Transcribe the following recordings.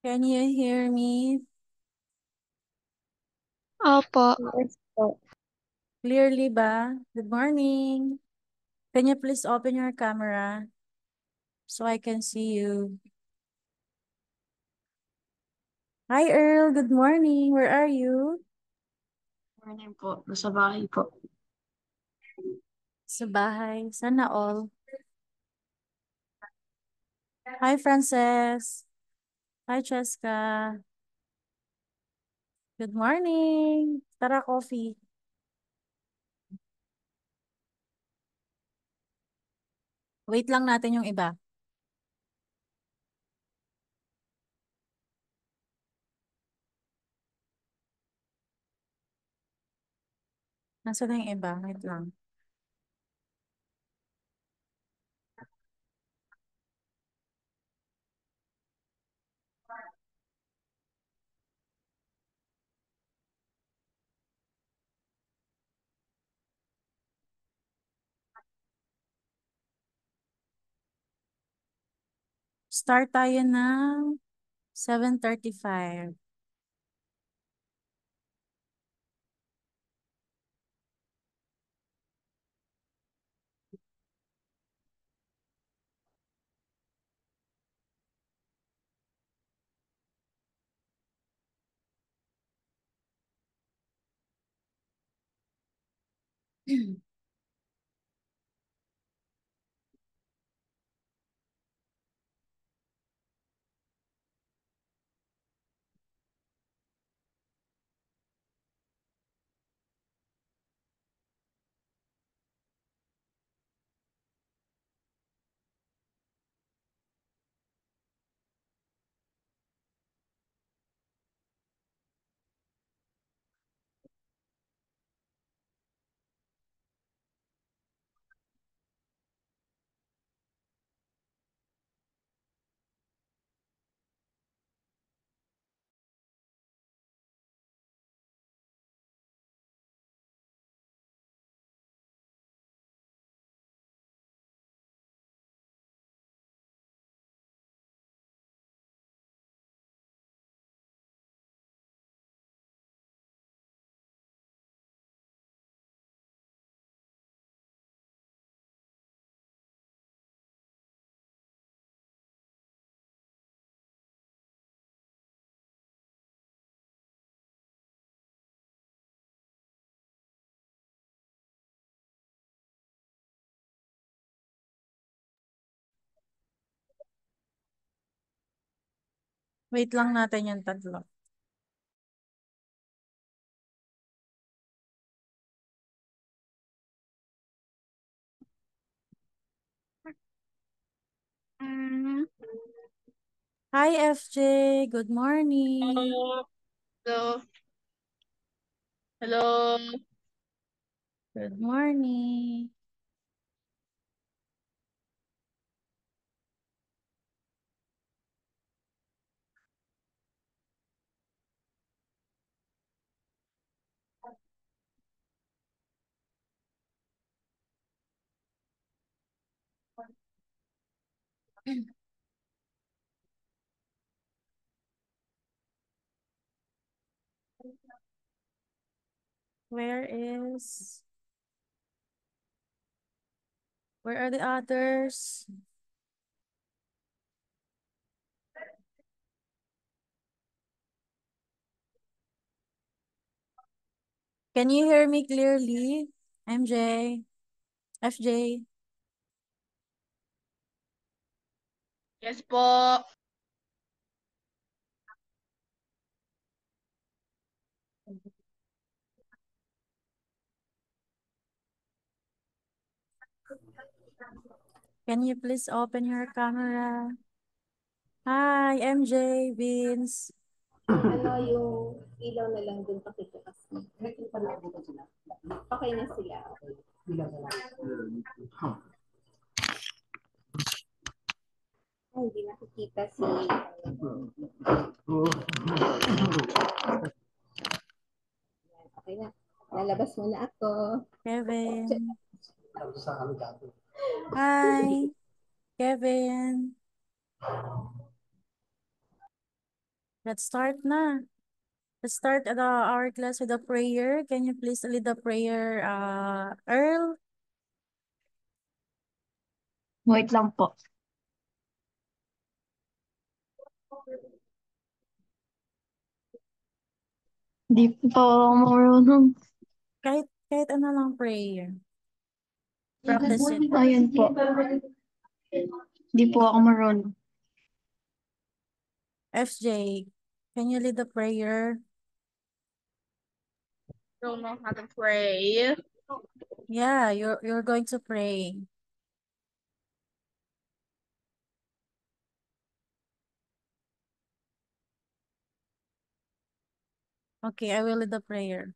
Can you hear me Opo. Yes po. clearly ba? Good morning. Can you please open your camera so I can see you? Hi Earl, good morning. Where are you? Morning po. Nasa bahay po. Sa bahay. Sana all. Hi Frances. Hi Cheska. Good morning. Tara coffee. Wait lang natin yung iba. Nasaan na yung iba? Wait lang. Start tayo ng 7:35. Wait lang natin yung tatlo. Mm, Hi FJ, good morning. Hello. Hello. Hello. Good morning. Where is, where are the others? Can you hear me clearly? MJ, FJ, Yes po. can you please open your camera? Hi, MJ, Vince. Ano yung ilaw na lang dun pakibukas mo. Okay na sila. Ay, hindi nakikita si... Okay na. Lalabas muna ako. Kevin. Hi, Kevin. Let's start na. Let's start our class with a prayer. Can you please lead the prayer, Earl? Wait lang po. Di po ako marunong. Kahit ano lang prayer. Practice it. Ayun po. Di po ako marunong. FJ, can you lead the prayer? Don't know how to pray. Yeah, you're going to pray. Okay, I will lead the prayer.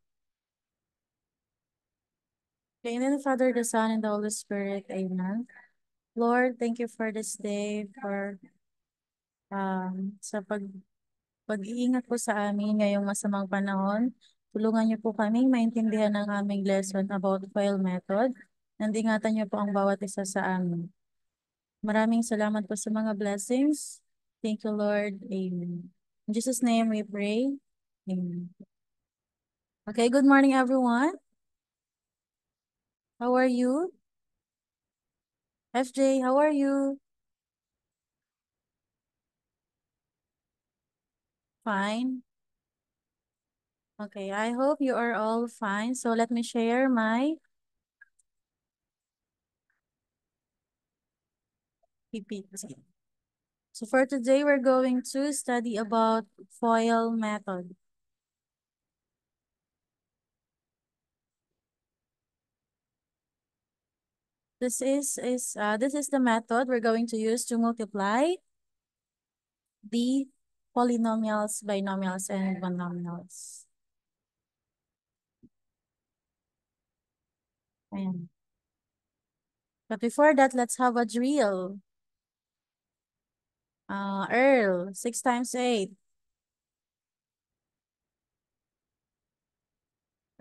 Okay, in the name of the Father, the Son, and the Holy Spirit. Amen. Lord, thank you for this day, for sa pag-iingat po sa amin ngayong masamang panahon. Tulungan niyo po kami maintindihan ang aming lesson about FOIL method. And ingatan niyo po ang bawat isa sa amin. Maraming salamat po sa mga blessings. Thank you, Lord. Amen. In Jesus' name we pray. Amen. Okay, good morning, everyone. How are you? FJ, how are you? Fine. Okay, I hope you are all fine. So let me share my PPT. So for today, we're going to study about FOIL method. This is the method we're going to use to multiply the polynomials, binomials, and monomials. Ayan. But before that, let's have a drill. Earl, 6 times 8.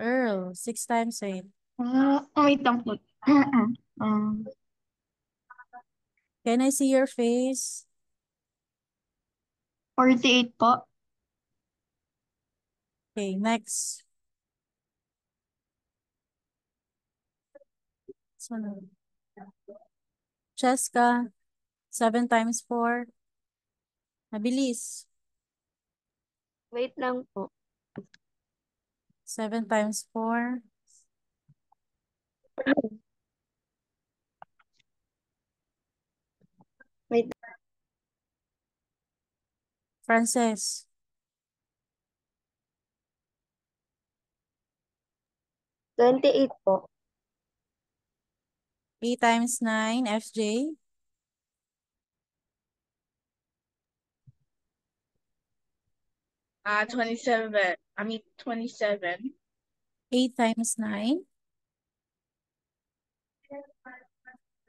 Earl, 6 times 8. Wait lang po. Can I see your face? 48 po. Okay, next. Sunod. Cheska, 7 times 4. Mabilis. Wait lang po. 7 times 4. Wait. Frances, 28 po. 8 times 9. FJ, 27. 27. 8 times 9.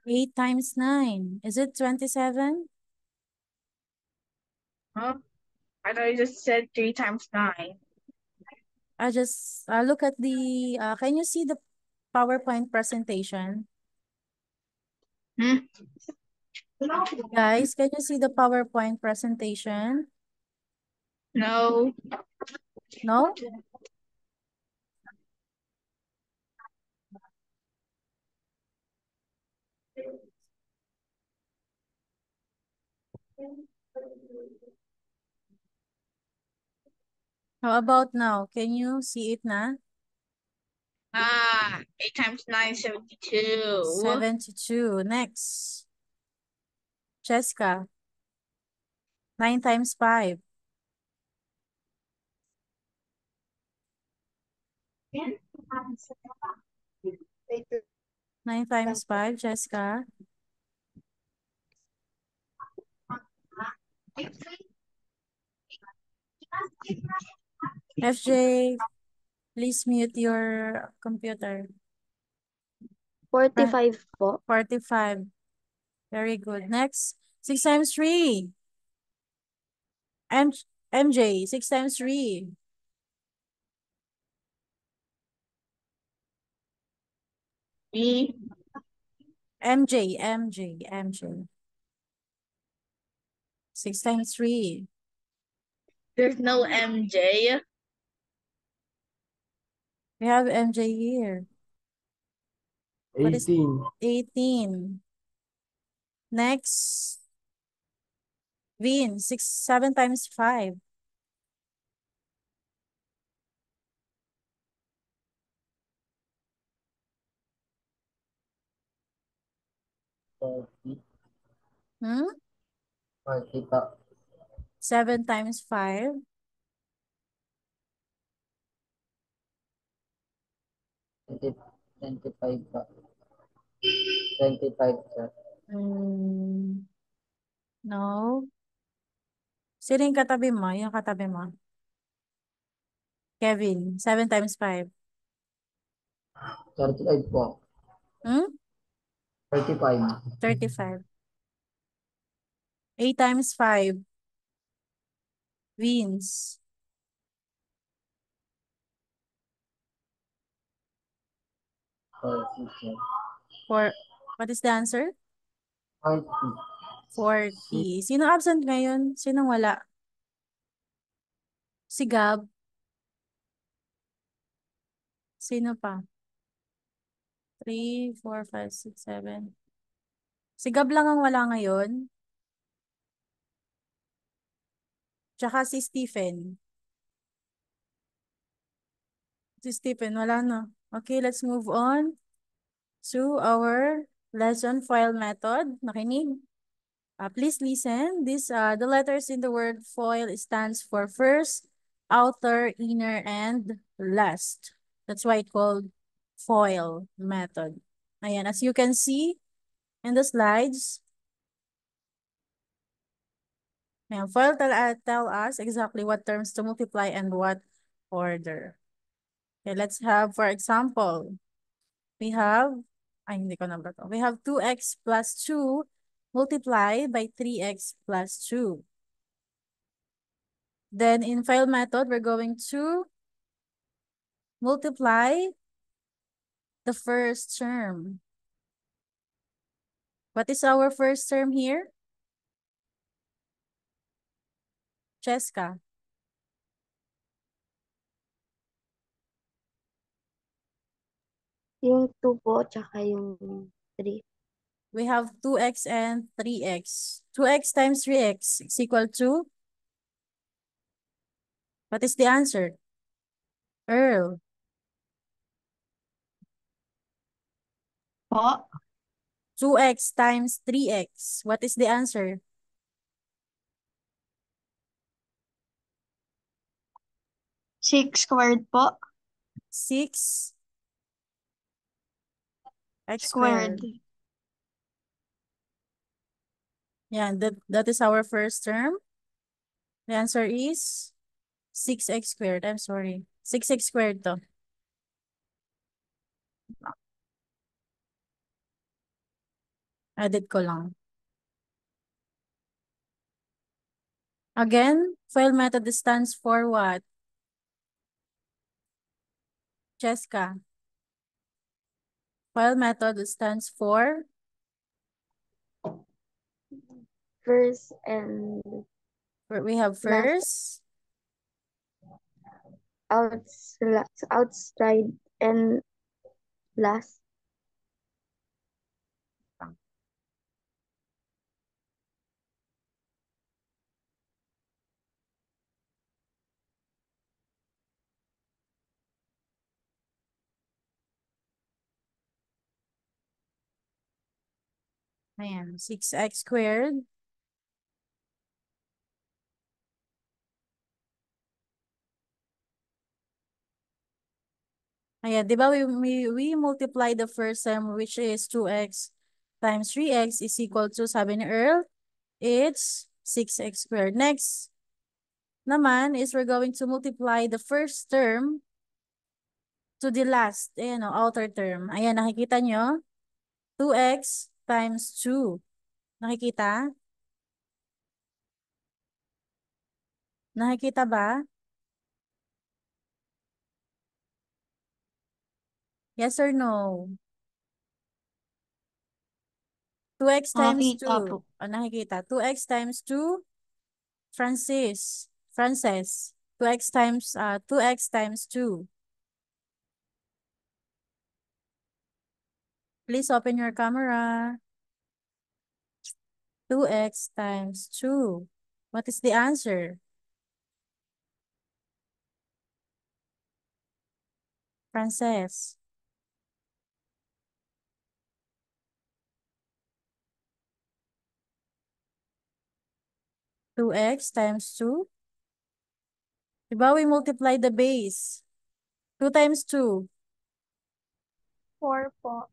8 times 9. Is it 27? Huh? I thought you just said 3 times 9. I just look at the, can you see the PowerPoint presentation? Guys, can you see the PowerPoint presentation? No. No? How about now? Can you see it na? 8 times 9 is 72. 72. Next. Cheska, 9 times 5. 9 times 5, Cheska. FJ, please mute your computer. 45 po. 45. Very good. Next, 6 times 3. MJ, 6 times 3. Me. MJ. 6 times 3. There's no MJ. We have MJ here. What is 18. 18? Next. Vin, 7 times 5. 40. Hmm? 40 pa. 7 times 5. 25 pa. 25 sir. No. Sino yung katabi mo? Yung katabi mo. Kevin, 7 times 5. 35 po. Hmm? 35. 35. 8 times 5. Vince. 40 sir. What is the answer? 40. 40. Sino absent ngayon? Sino wala? Si Gab. Sino pa? 3, 4, 5, 6, 7. Si Gab lang ang wala ngayon. Tsaka si Stephen. Si Stephen, wala na. Okay, let's move on to our lesson FOIL method. Nakinig. Please listen. The letters in the word FOIL stands for first, outer, inner, and last. That's why it's called FOIL method. Ayan, as you can see in the slides, ayan, FOIL tell us exactly what terms to multiply and what order. Okay, let's have, for example, we have, hindi ko na ba to. We have 2x plus 2 multiplied by 3x plus 2. Then in FOIL method, we're going to multiply the first term. What is our first term here? Cheska. Yung 2 po, tsaka yung 3. We have 2x and 3x. 2x times 3x is equal to? What is the answer? Earl. Po, 2x times 3x. What is the answer? 6 squared po. 6 x Squared. squared. Yeah, that is our first term. The answer is 6x squared. I'm sorry. 6x squared to. Edit ko lang. Again, FOIL method stands for what? Cheska. FOIL method stands for? First and We have first, outside and last. ayan, 6x squared. Ayan, di ba we multiply the first term, which is 2x times 3x is equal to, sabi ni Earl, it's 6x squared. Next naman is we're going to multiply the first term to the last, ayan o, outer term. Ayan, nakikita nyo? 2x times 2. Nakikita? Nakikita ba? Yes or no? 2x times Nakakita 2. po. O, nakikita. 2x times 2. Francis. Frances, 2x times 2. Please open your camera. 2x times 2. What is the answer? Frances. 2x times 2. Diba we multiply the base? 2 times 2. 4 po.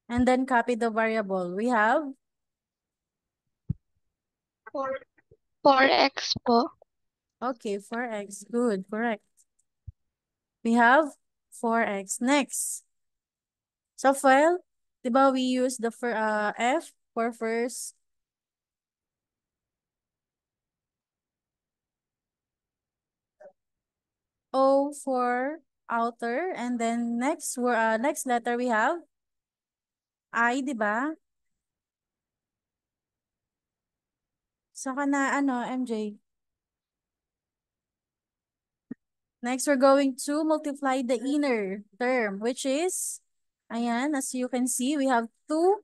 And then copy the variable. We have 4x po. okay, 4x. Good, correct. We have 4x. Next. So file, diba we use the F for first. O for outer, and then next next letter we have I, diba? Saka na MJ. Next, we're going to multiply the inner term, which is, ayan, as you can see, we have 2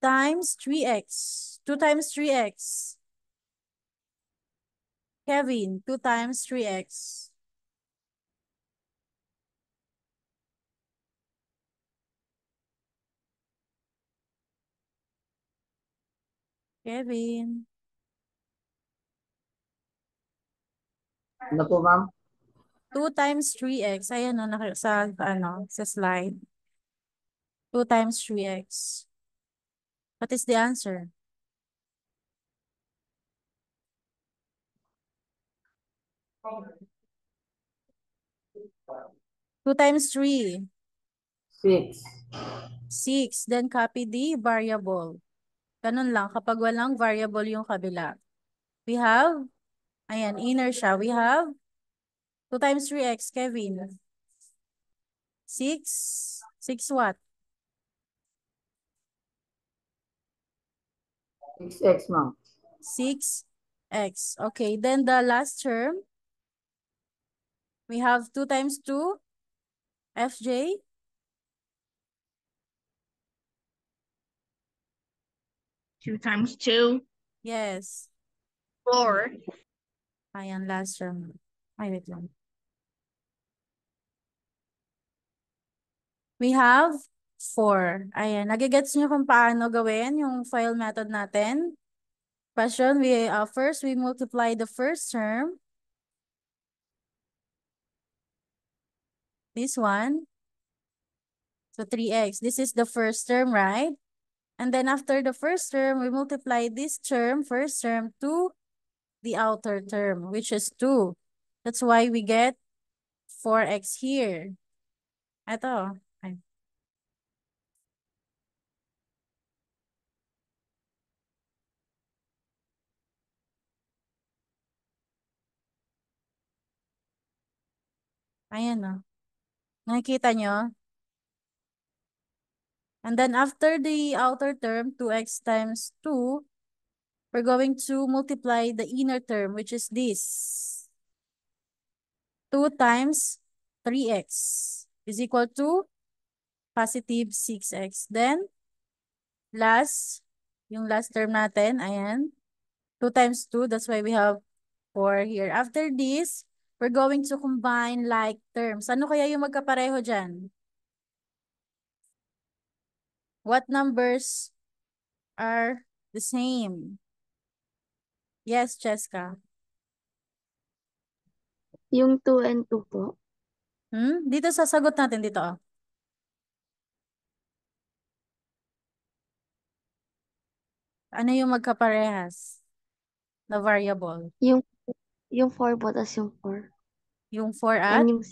times 3x. 2 times 3x. Kevin, 2 times 3x. Kevin. Ano po, ma'am? 2 times 3x. Ayan sa slide. 2 times 3x. What is the answer? Two times 3. 6. 6. Then copy the variable. Ganun lang. Kapag walang variable yung kabila. We have, ayan, inner siya. We have 2 times 3x, Kevin. 6. 6 what? 6x, ma'am. 6x. Okay, then the last term, we have 2 times 2, FJ. 2 times 2. Yes. 4. Ayan, last term. Ay, wait lang. We have 4. Ayan, nagigets nyo kung paano gawin yung file method natin? Question, first we multiply the first term. This one. So 3x. This is the first term, right? And then after the first term, we multiply this term, first term, to the outer term, which is 2. That's why we get 4x here. Ito. Ay. Ayan o. Nakikita nyo? And then after the outer term, 2x times 2, we're going to multiply the inner term, which is this. 2 times 3x is equal to positive 6x. Then, yung last term natin, ayan. 2 times 2, that's why we have 4 here. After this, we're going to combine like terms. Ano kaya yung magkapareho dyan? What numbers are the same? Yes, Cheska. Yung 2 and 2 po. Dito sasagot natin dito. Oh. Ano yung magkaparehas na variable? Yung 4 po, tas yung 4. Yung 4 at? And yung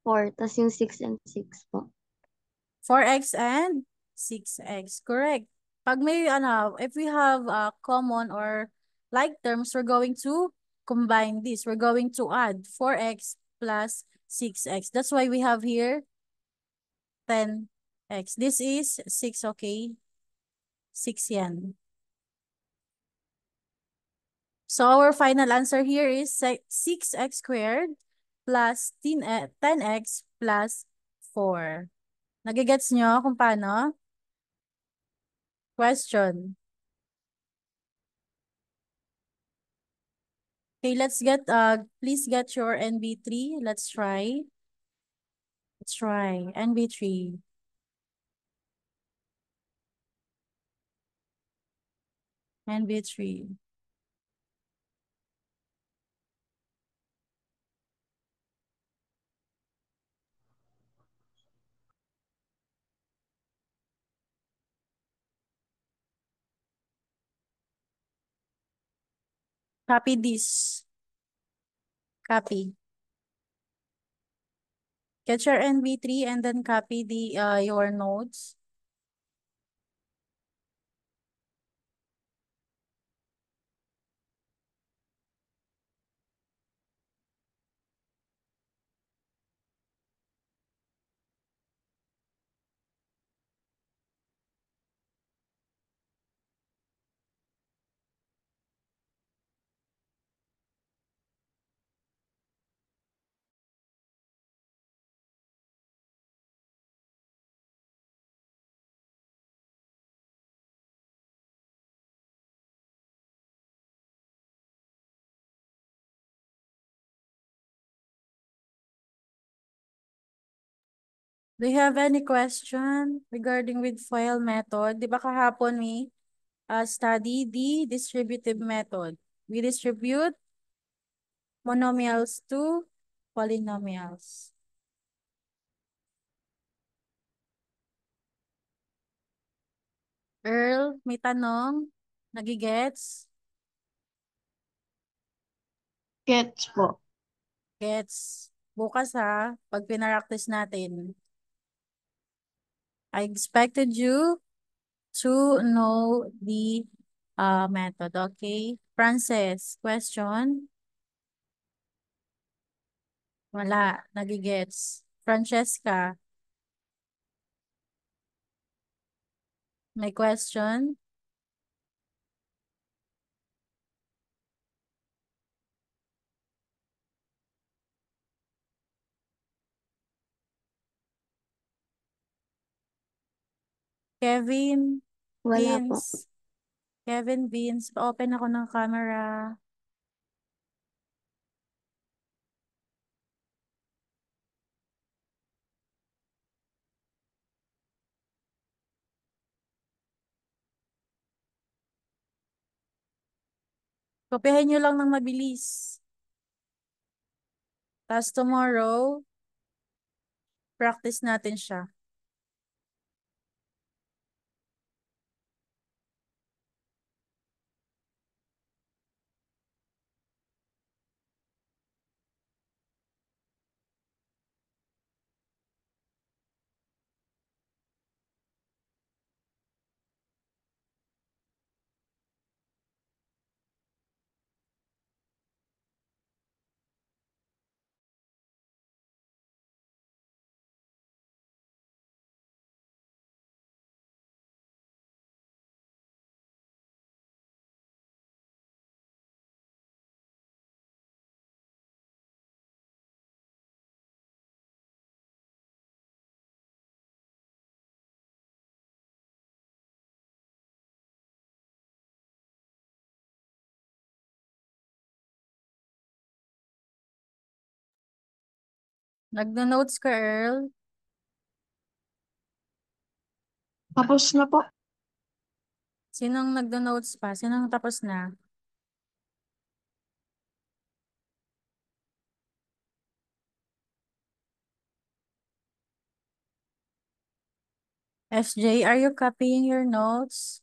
4, tas yung 6 and 6 po. 4x and 6x. Correct. Pag may, if we have common or like terms, we're going to combine this. We're going to add 4x plus 6x. That's why we have here 10x. This is 6, okay? 6 yan. So our final answer here is 6x squared plus 10x plus 4. Nagigets nyo kung paano? Question. Okay, please get your NB3. Let's try. Let's try NB3. NB3. Copy this. Copy. Get your NB3 and then copy your notes. Do you have any question regarding with FOIL method? Di ba kahapon we study the distributive method? We distribute monomials to polynomials. Earl, may tanong? Nagigets? Gets po. Gets. Bukas ha, pag pinapractice natin. I expected you to know the method, okay? Frances, question? Wala, nagigets. Francesca, may question? Kevin, Wala po. Vince. Kevin, Vince, open ako ng camera. Kopyahin nyo lang ng mabilis. Tapos tomorrow, practice natin siya. Nagno-notes ka, Earl? Tapos na po. Sinong nagno-notes pa? Sinong tapos na? SJ, are you copying your notes?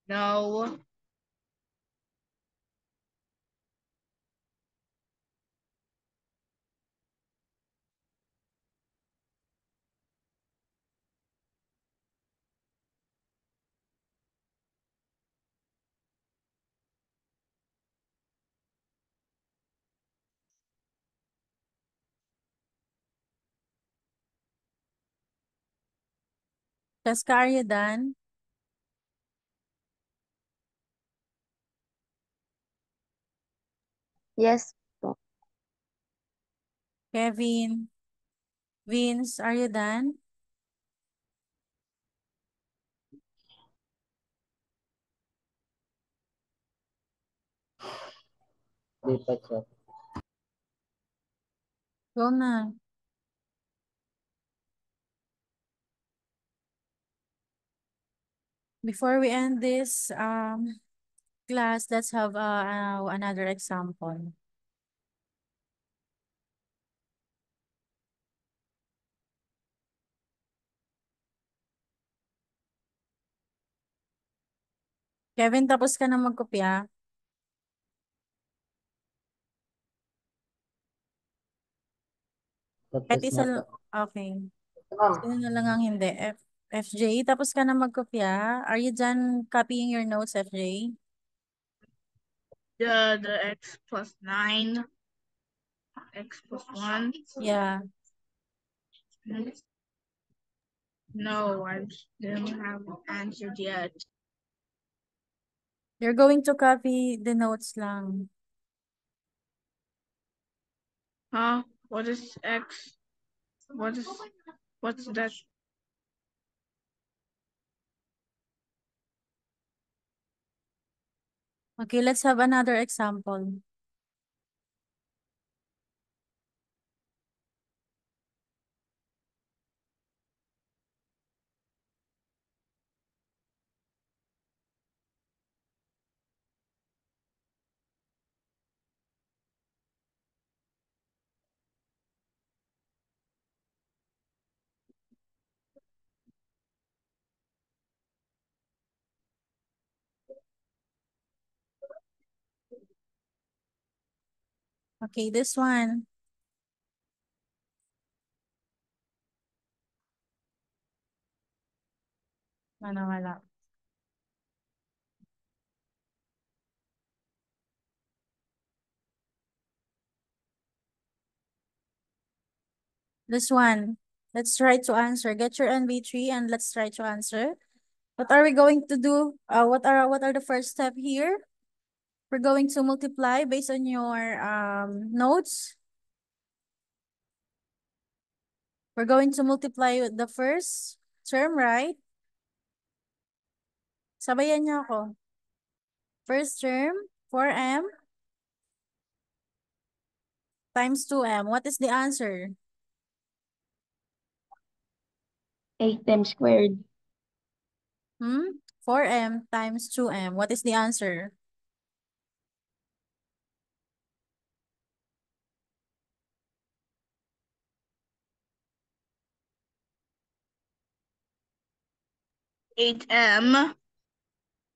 No. Jessica, are you done? Yes. Kevin? Vince, are you done? Di pa check. Go na. Before we end this class, let's have another example. Kevin, tapos ka na magkopya? Kahit Tapos isa na po. okay. Ma'am, Sino na lang ang hindi? FJ, tapos ka na magkopya? Are you done copying your notes, FJ? The x plus 9, x plus 1. Yeah. No, I didn't have answered yet. You're going to copy the notes lang. Huh? What is x? What's that? Okay, let's have another example. Okay, this one. Wala. This one. Let's try to answer. Get your NV3 and let's try to answer. What are we going to do? What are the first step here? We're going to multiply based on your notes. We're going to multiply with the first term, right? Sabayan niyo ako. First term, 4m times 2m. What is the answer? 8m squared. 4m times 2m. What is the answer? Eight M.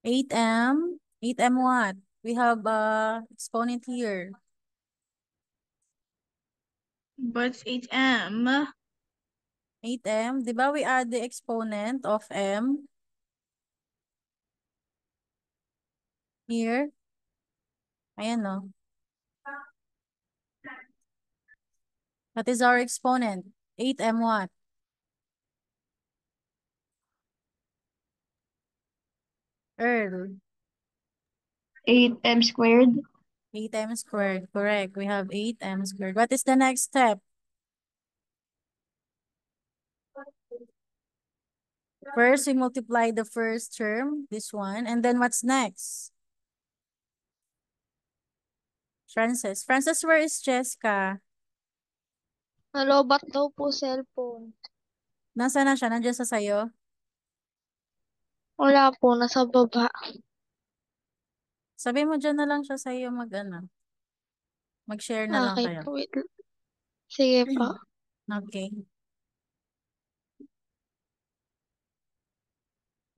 8m. 8m what? We have exponent here. But it's 8M. 8m. Di ba we add the exponent of m here? Ayan no. What is our exponent? 8m what? Earl. 8m squared. 8m squared. Correct. We have 8m squared. What is the next step? First, we multiply the first term, this one. And then what's next? Frances. Frances, where is Jessica? Nalobat daw po cellphone. Nasaan na siya? Nandiyan sa sayo? Wala po, nasa baba. Sabi mo dyan na lang siya sa'yo mag-share na lang Okay kayo. po, wait. Sige po. Okay.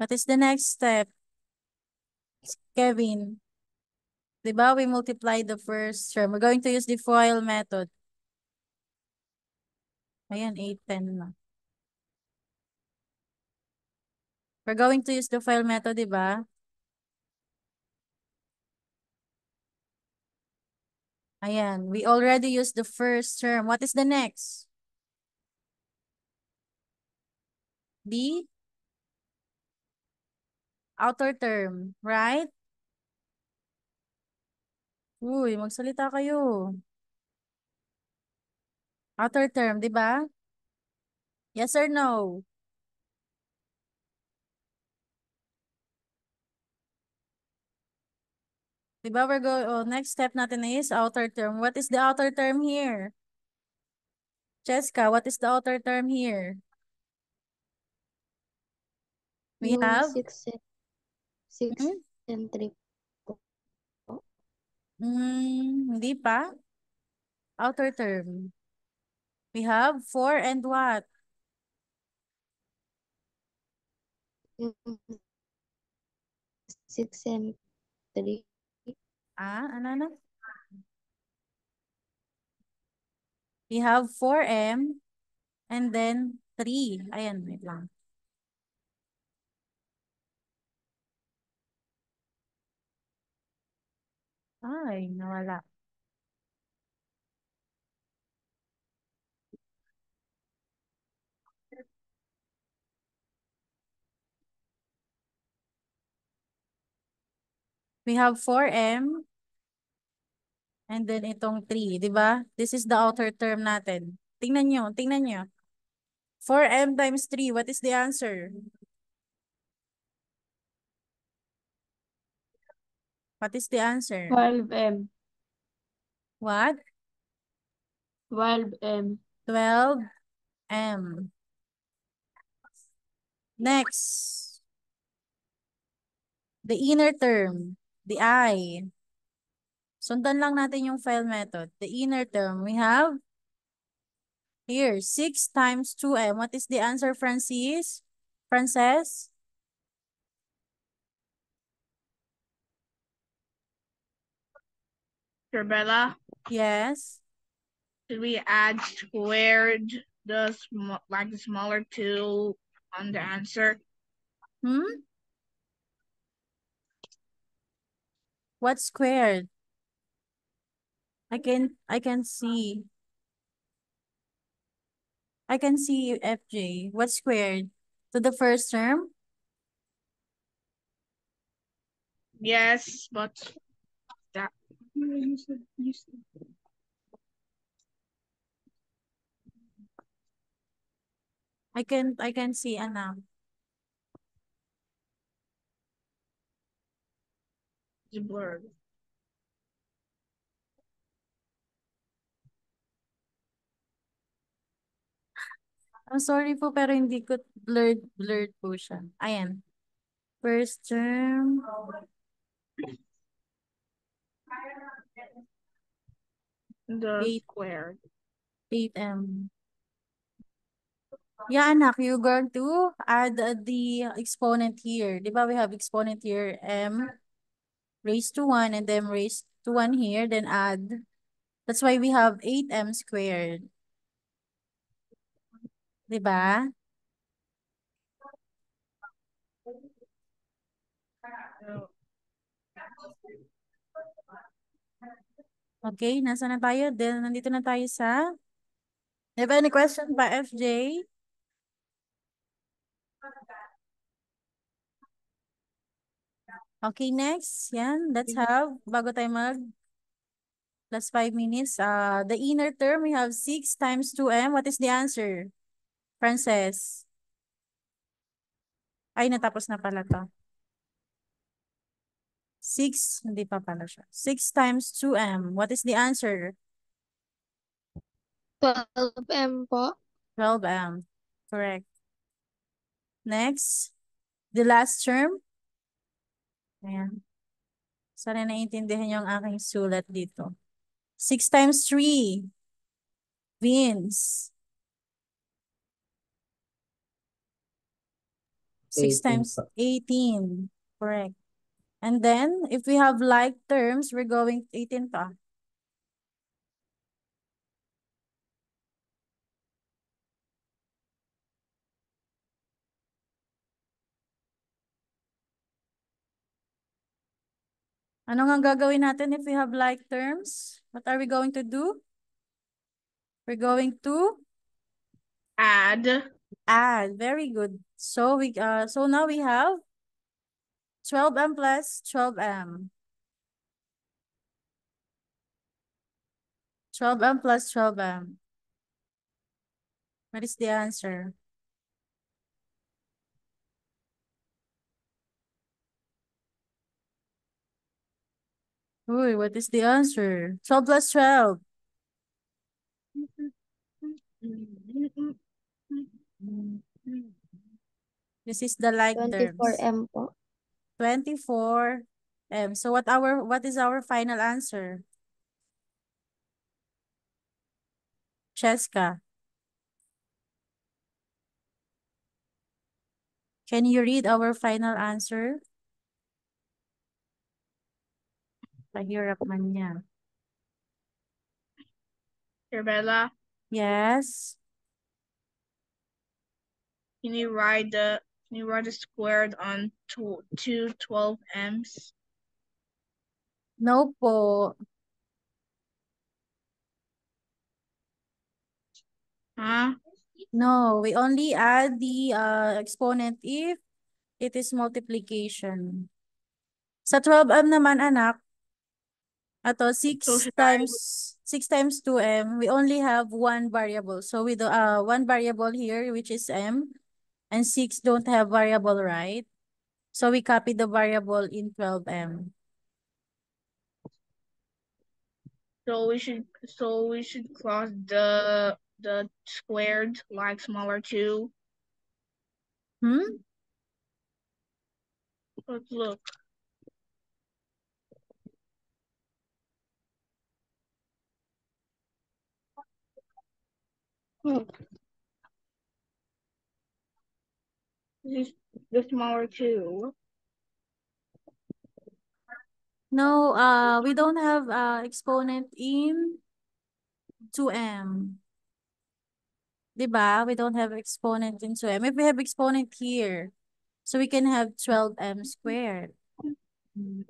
What is the next step? Kevin. Diba we multiply the first term? We're going to use the FOIL method. Ayan, 8, 10 na. We're going to use the FOIL method, diba? Ayan, we already used the first term. What is the next? D? Outer term, right? Uy, magsalita kayo. Outer term, di ba? Yes or no? Di ba next step natin is outer term. What is the outer term here? Jessica, what is the outer term here? We Yung have 6 hmm? and 3 po. Hindi pa. Outer term. We have 4 and what? Yung 6 and 3. Ano? We have 4M and then 3. Ayan, wait lang. Ay, nawala. We have 4M and then itong 3, di ba? This is the outer term natin. Tingnan nyo. 4M times 3, what is the answer? What is the answer? 12M. What? 12M. 12M. Next. The inner term, the I. Sundan lang natin yung file method. The inner term, we have here, 6 times 2M. What is the answer, Francis? Frances? Bella, Yes. should we add squared the smaller two on the answer? What's squared? I can see. I can see FJ. What's squared? To the first term? Yes, but that I can see anak. is blurred. I'm sorry po pero hindi ko blurred po siya. Ayan. First term. The 8, squared. 8M. Yeah, anak, you're going to add the exponent here. Di ba we have exponent here, M raised to 1 and then raised to 1 here, then add. That's why we have 8M squared. Di ba? Okay, nasa na tayo? Then, nandito na tayo sa... You have any question pa, FJ? Okay, next. Yan, let's have, bago tayo last 5 minutes. The inner term, we have 6 times 2M. What is the answer? Frances? Ay, natapos na pala to. 6, hindi pa pala siya. 6 times 2M. What is the answer? 12M po. 12M. Correct. Next, the last term. Ayan. Sana naiintindihan yung aking sulat dito. 6 times 3. Vince. 6 18 times po. 18. Correct. And then, if we have like terms, we're going 18 pa. Ano nga gagawin natin if we have like terms? What are we going to do? We're going to Add add. Very good. So now we have 12M plus 12M. 12M plus 12M. What is the answer? Uy, what is the answer? 12 plus 12. This is the like terms. 24M po. 24M. So what is our final answer? Cheska. Can you read our final answer? Pahirap man niya. Bella, Yes. can you write the squared on two 12Ms? No po. Huh? No, we only add the exponent if it is multiplication. Sa 12M naman, anak, ato So 6 should I times 2M, we only have one variable. So with one variable here, which is M, and 6 don't have variable, right? So we copy the variable in 12M. so we should cross the squared like smaller 2. Let's look. This is the smaller 2. No, we don't have exponent in 2M. Diba? We don't have exponent in 2M. If we have exponent here, so we can have 12M squared. In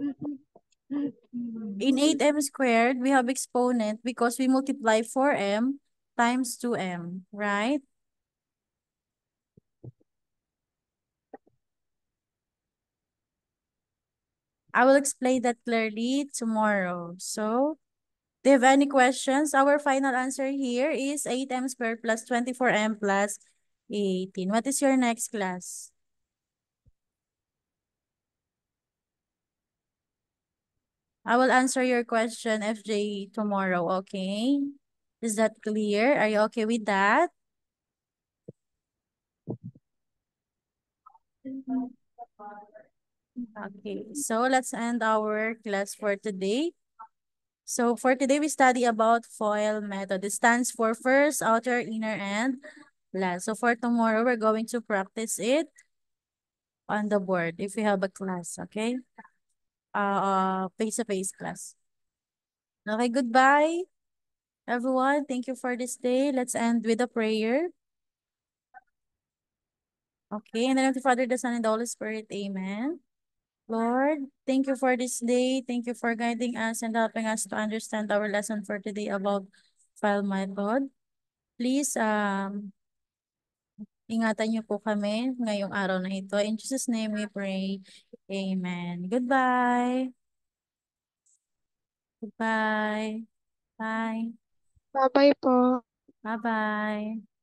8M squared, we have exponent because we multiply 4M times 2M, right? I will explain that clearly tomorrow. So, do you have any questions? Our final answer here is 8M squared plus 24M plus 18. What is your next class? I will answer your question, FJ, tomorrow, okay? Is that clear? Are you okay with that? Okay, so let's end our class for today. So for today, we study about FOIL method. It stands for first, outer, inner, and last. So for tomorrow, we're going to practice it on the board if we have a class, okay? Face-to-face class. Okay, goodbye, everyone. Thank you for this day. Let's end with a prayer. Okay, in the name of the Father, the Son, and the Holy Spirit, amen. Lord, thank you for this day. Thank you for guiding us and helping us to understand our lesson for today about file method. Please, ingatan niyo po kami ngayong araw na ito. In Jesus' name we pray. Amen. Goodbye. Goodbye. Bye. Bye-bye po. Bye-bye.